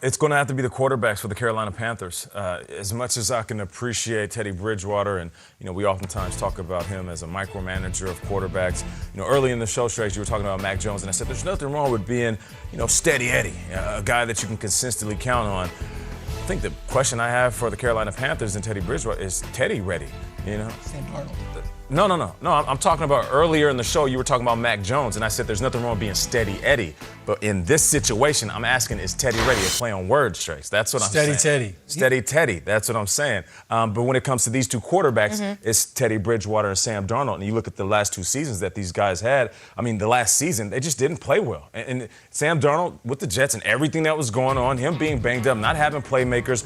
it's going to have to be the quarterbacks for the Carolina Panthers. As much as I can appreciate Teddy Bridgewater, and we oftentimes talk about him as a micromanager of quarterbacks. Early in the show, Strays, you were talking about Mac Jones, and I said there's nothing wrong with being, steady Eddie, a guy that you can consistently count on. I think the question I have for the Carolina Panthers and Teddy Bridgewater is Teddy ready? Sam Darnold. No. I'm talking about earlier in the show, you were talking about Mac Jones, and I said there's nothing wrong with being steady Eddie. But in this situation, I'm asking, is Teddy ready? A play on words, Trace. That's what I'm saying. Steady Teddy. That's what I'm saying. But when it comes to these two quarterbacks, it's Teddy Bridgewater and Sam Darnold. And you look at the last two seasons that these guys had. I mean, the last season, they just didn't play well. And Sam Darnold with the Jets and everything that was going on, him being banged up, not having playmakers,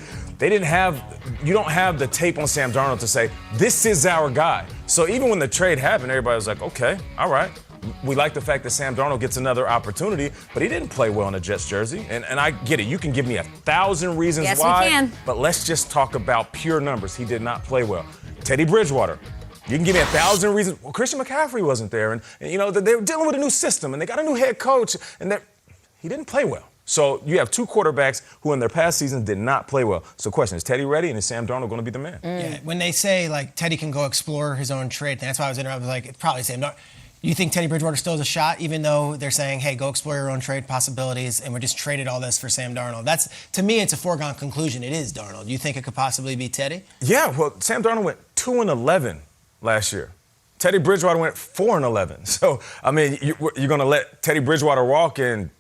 you don't have the tape on Sam Darnold to say, this is our guy. So even when the trade happened, everybody was like, okay, all right. We like the fact that Sam Darnold gets another opportunity, but he didn't play well in a Jets jersey. And I get it. You can give me 1,000 reasons why. Yes, we can. But let's just talk about pure numbers. He did not play well. Teddy Bridgewater, you can give me 1,000 reasons. Well, Christian McCaffrey wasn't there. And they were dealing with a new system, and they got a new head coach, and he didn't play well. So you have two quarterbacks who in their past seasons did not play well. So the question, is Teddy ready, and is Sam Darnold going to be the man? Yeah, when they say, Teddy can go explore his own trade, that's why I was interrupted. It's probably Sam Darnold. You think Teddy Bridgewater still has a shot, even though they're saying, hey, go explore your own trade possibilities, and we just traded all this for Sam Darnold? To me, it's a foregone conclusion. It is Darnold. You think it could possibly be Teddy? Yeah, well, Sam Darnold went 2-11 last year. Teddy Bridgewater went 4-11. So, I mean, you're going to let Teddy Bridgewater walk and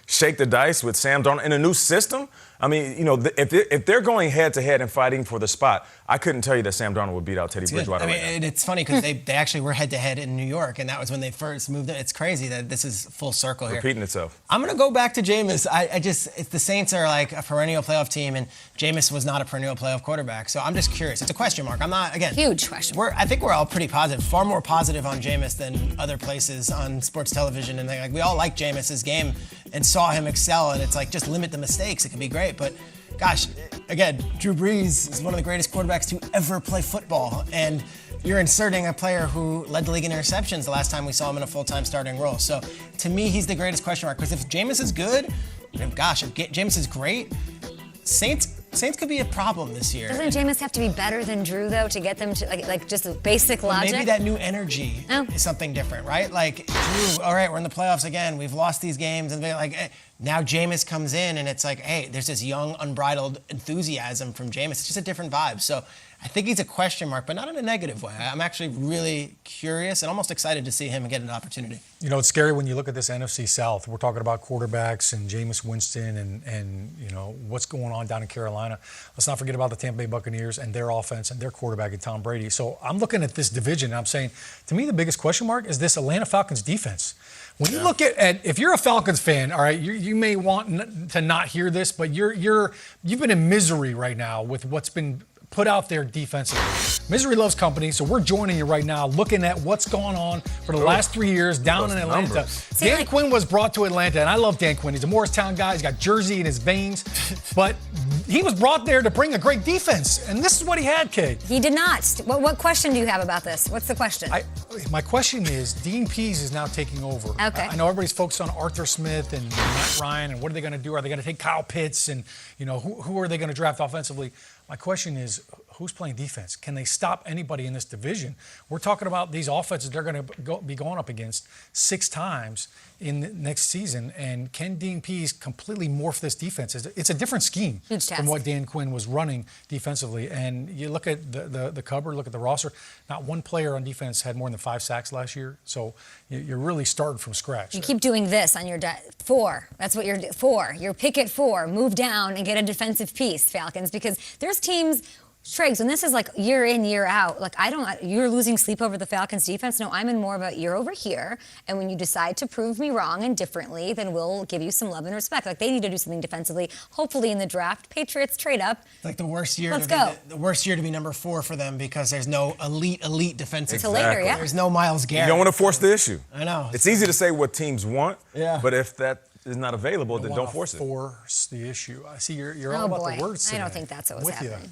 shake the dice with Sam Darnold in a new system? I mean, if they're going head-to-head and fighting for the spot, I couldn't tell you that Sam Darnold would beat out Teddy Bridgewater. I mean, and it's funny because they actually were head-to-head in New York, and that was when they first moved in. It's crazy that this is full circle here. Repeating itself. I'm going to go back to Jameis. It's the Saints are like a perennial playoff team, and Jameis was not a perennial playoff quarterback. So I'm just curious. It's a question mark. I'm not, again. Huge question. I think we're all pretty positive, far more positive on Jameis than other places on sports television. And we all like Jameis's game and saw him excel, and it's just limit the mistakes. It can be great, but gosh, again, Drew Brees is one of the greatest quarterbacks to ever play football. And you're inserting a player who led the league in interceptions the last time we saw him in a full-time starting role. So to me, he's the greatest question mark. Because if Jameis is good, if Jameis is great, Saints could be a problem this year. Doesn't Jameis have to be better than Drew, though, to get them to, just the basic logic? Maybe that new energy is something different, right? Drew, all right, we're in the playoffs again. We've lost these games. And now Jameis comes in, and it's hey, there's this young, unbridled enthusiasm from Jameis. It's just a different vibe. So I think he's a question mark, but not in a negative way. I'm actually really curious and almost excited to see him get an opportunity. It's scary when you look at this NFC South. We're talking about quarterbacks and Jameis Winston and what's going on down in Carolina. Let's not forget about the Tampa Bay Buccaneers and their offense and their quarterback and Tom Brady. So I'm looking at this division, and I'm saying, to me, the biggest question mark is this Atlanta Falcons defense. When you look at if you're a Falcons fan, all right, you may want to not hear this, but you've been in misery right now with what's been put out there defensively. Misery loves company, so we're joining you right now, looking at what's gone on for the last 3 years down in Atlanta. Dan Quinn was brought to Atlanta, and I love Dan Quinn. He's a Morristown guy. He's got Jersey in his veins, but he was brought there to bring a great defense, and this is what he had, Kate. He did not. What question do you have about this? What's the question? My question is, Dean Pease is now taking over. Okay. I know everybody's focused on Arthur Smith and Matt Ryan, and what are they going to do? Are they going to take Kyle Pitts, and who are they going to draft offensively? My question is, who's playing defense? Can they stop anybody in this division? We're talking about these offenses they're going to be going up against 6 times in the next season. And can Dean Pease completely morph this defense? It's a different scheme from what Dan Quinn was running defensively. And you look at the cupboard, look at the roster. Not one player on defense had more than 5 sacks last year. So you're really starting from scratch. You keep doing this on your 4. That's what you're 4. Your pick at 4. Move down and get a defensive piece, Falcons, because there's teams. Triggs, when this is year in, year out, you're losing sleep over the Falcons defense. No, I'm in more about you're over here. And when you decide to prove me wrong and differently, then we'll give you some love and respect. They need to do something defensively, hopefully in the draft. Patriots trade up. The worst year. Let's go. The worst year to be number 4 for them because there's no elite defensive. Until later, yeah. There's no Myles Garrett. You don't want to force the issue. I know. It's easy to say what teams want, yeah. But if that is not available, then don't force it. Force the issue. I see you're all about the words. I don't think that's what was happening.